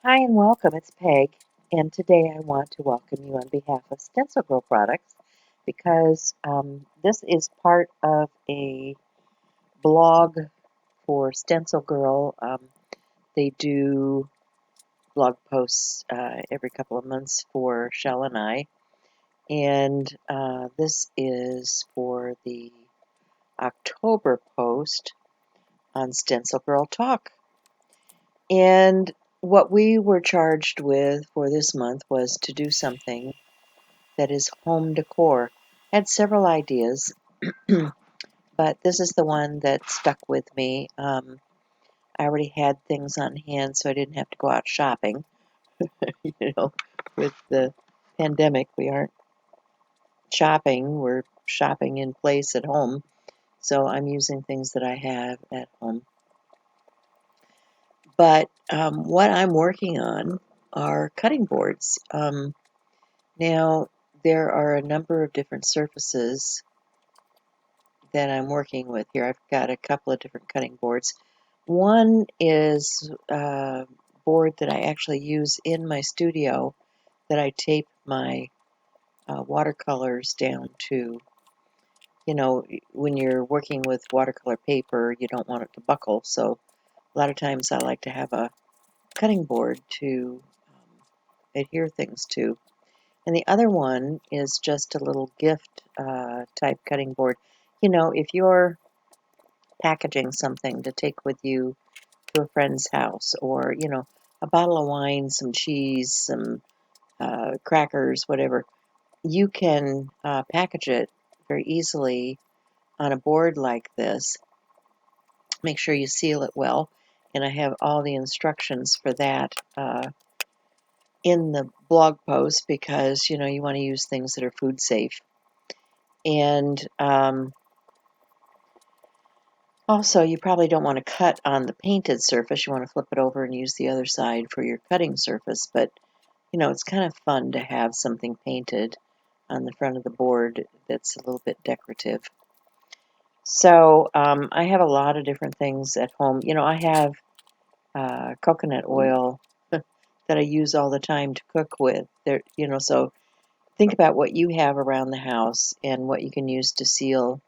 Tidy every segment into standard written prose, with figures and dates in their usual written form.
Hi and welcome, it's Peg, and today I want to welcome you on behalf of StencilGirl Products because this is part of a blog for StencilGirl. They do blog posts every couple of months for Shell and I, and this is for the October post on StencilGirl Talk. And what we were charged with for this month was to do something that is home decor. I had several ideas, but this is the one that stuck with me. I already had things on hand, so I didn't have to go out shopping. With the pandemic, we aren't shopping, we're shopping in place at home. So I'm using things that I have at home. But what I'm working on are cutting boards. Now, there are a number of different surfaces that I'm working with here. I've got a couple of different cutting boards. One is a board that I actually use in my studio that I tape my watercolors down to. You know, when you're working with watercolor paper, you don't want it to buckle, so a lot of times I like to have a cutting board to adhere things to. And the other one is just a little gift type cutting board. You know, if you're packaging something to take with you to a friend's house, or, you know, a bottle of wine, some cheese, some crackers, whatever, you can package it very easily on a board like this. Make sure you seal it well. And I have all the instructions for that in the blog post because, you know, you want to use things that are food safe. And also, you probably don't want to cut on the painted surface. You want to flip it over and use the other side for your cutting surface. But, you know, it's kind of fun to have something painted on the front of the board that's a little bit decorative. So I have a lot of different things at home. You know, I have coconut oil that I use all the time to cook with. There, you know, so think about what you have around the house and what you can use to seal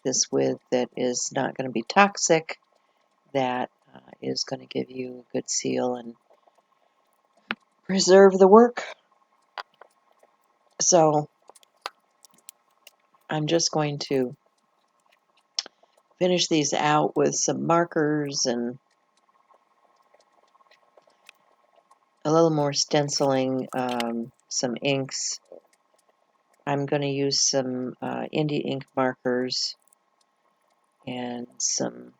this with that is not going to be toxic, that is going to give you a good seal and preserve the work. So I'm just going to finish these out with some markers and a little more stenciling, some inks. I'm going to use some Indie ink markers and some,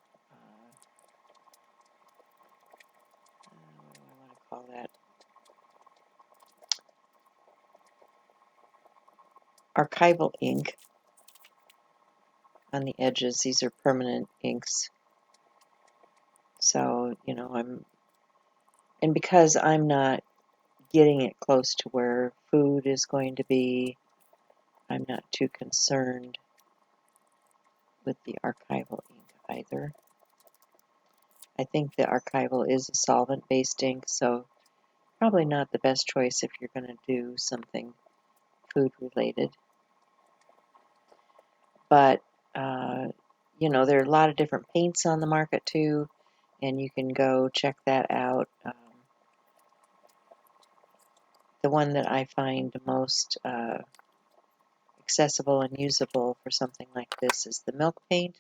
what do I want to call that? Archival ink on the edges. These are permanent inks. So, you know, and because I'm not getting it close to where food is going to be, I'm not too concerned with the archival ink either. I think the archival is a solvent-based ink, so probably not the best choice if you're going to do something food-related. But, you know, there are a lot of different paints on the market too, and you can go check that out. The one that I find most accessible and usable for something like this is the milk paint.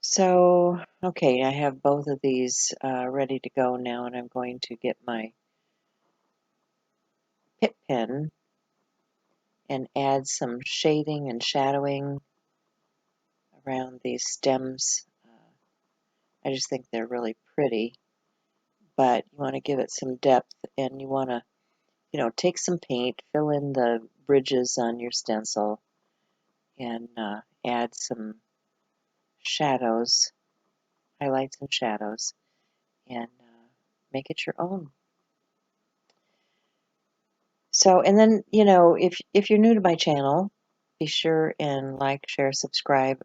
So, okay, I have both of these ready to go now, and I'm going to get my Pit pen and add some shading and shadowing around these stems. I just think they're really pretty, but you want to give it some depth, and you want to, you know, take some paint, fill in the bridges on your stencil, and add some shadows, highlights and shadows, and make it your own. So, and then, you know, if you're new to my channel, be sure and like, share, subscribe.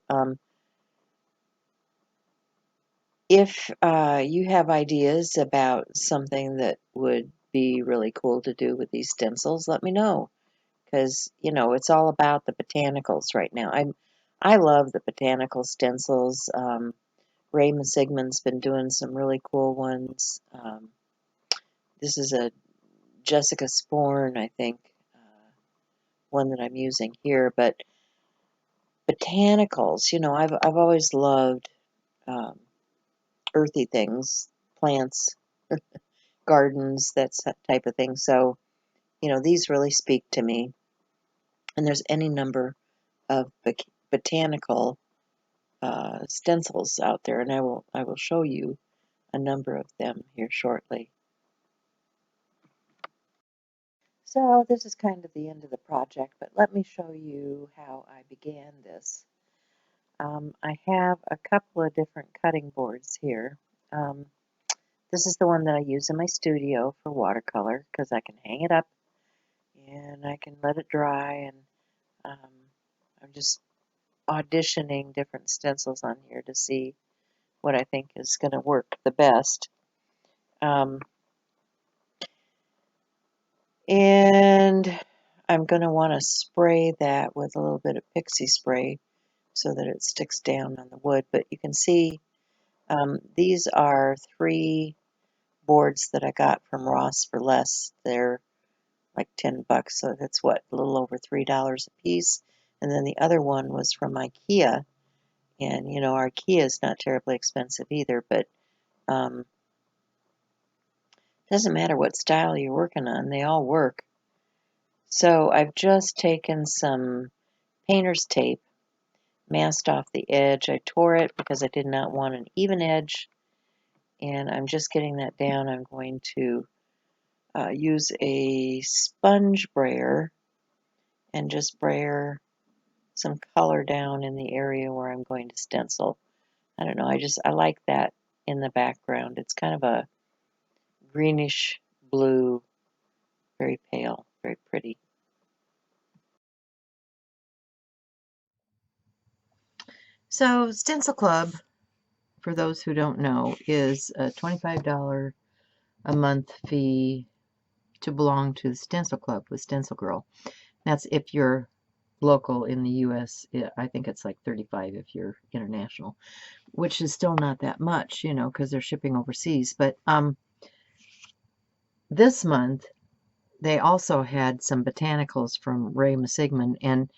If you have ideas about something that would be really cool to do with these stencils, let me know. Because, you know, it's all about the botanicals right now. I love the botanical stencils. Ray Sigmund's been doing some really cool ones. This is a Jessica Sporn, I think, one that I'm using here. But botanicals, you know, I've always loved earthy things, plants, gardens, that type of thing. So, you know, these really speak to me. And there's any number of botanical stencils out there, and I will show you a number of them here shortly. So this is kind of the end of the project, but let me show you how I began this. I have a couple of different cutting boards here. This is the one that I use in my studio for watercolor because I can hang it up and I can let it dry, and I'm just auditioning different stencils on here to see what I think is going to work the best. And I'm going to want to spray that with a little bit of pixie spray so that it sticks down on the wood. But you can see these are 3 boards that I got from Ross for less. They're like $10, so that's what, a little over $3 a piece. And then the other one was from IKEA, and you know, our IKEA is not terribly expensive either, but doesn't matter what style you're working on, they all work. So I've just taken some painter's tape, masked off the edge. I tore it because I did not want an even edge, and I'm just getting that down. I'm going to use a sponge brayer and just brayer some color down in the area where I'm going to stencil. I don't know, I like that in the background. It's kind of a greenish blue, very pale, very pretty. So StencilClub, for those who don't know, is a $25 a month fee to belong to the Stencil Club with StencilGirl. That's if you're local in the US. I think it's like $35 if you're international, which is still not that much, you know, because they're shipping overseas. But this month they also had some botanicals from Ray Sigmund, and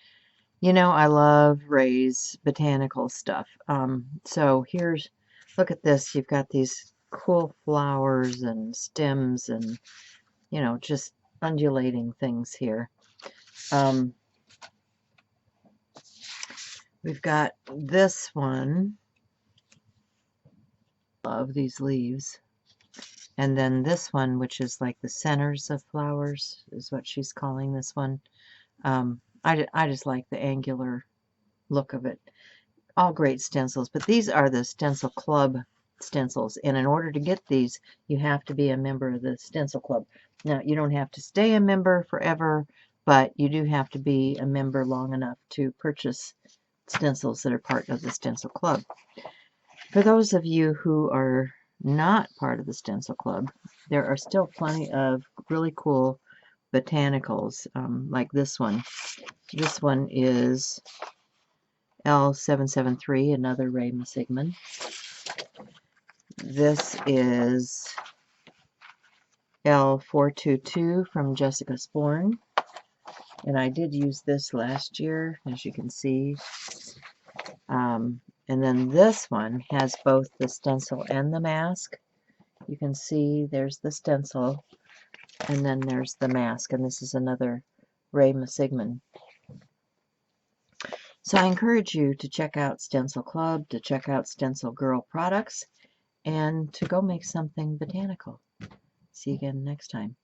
you know, I love Ray's botanical stuff. So look at this. You've got these cool flowers and stems and, you know, just undulating things here. We've got this one. Love these leaves. And then this one, which is like the centers of flowers, is what she's calling this one. I just like the angular look of it. All great stencils, but these are the Stencil Club stencils, and in order to get these, you have to be a member of the Stencil Club. Now, you don't have to stay a member forever, but you do have to be a member long enough to purchase stencils that are part of the Stencil Club. For those of you who are not part of the Stencil Club, there are still plenty of really cool botanicals, like this one. This one is L773, another Ray Sigmund. This is L422 from Jessica Sporn. And I did use this last year, as you can see. And then this one has both the stencil and the mask. You can see there's the stencil, and then there's the mask. And this is another Ray Sigmund. So I encourage you to check out Stencil Club, to check out StencilGirl Products, and to go make something botanical. See you again next time.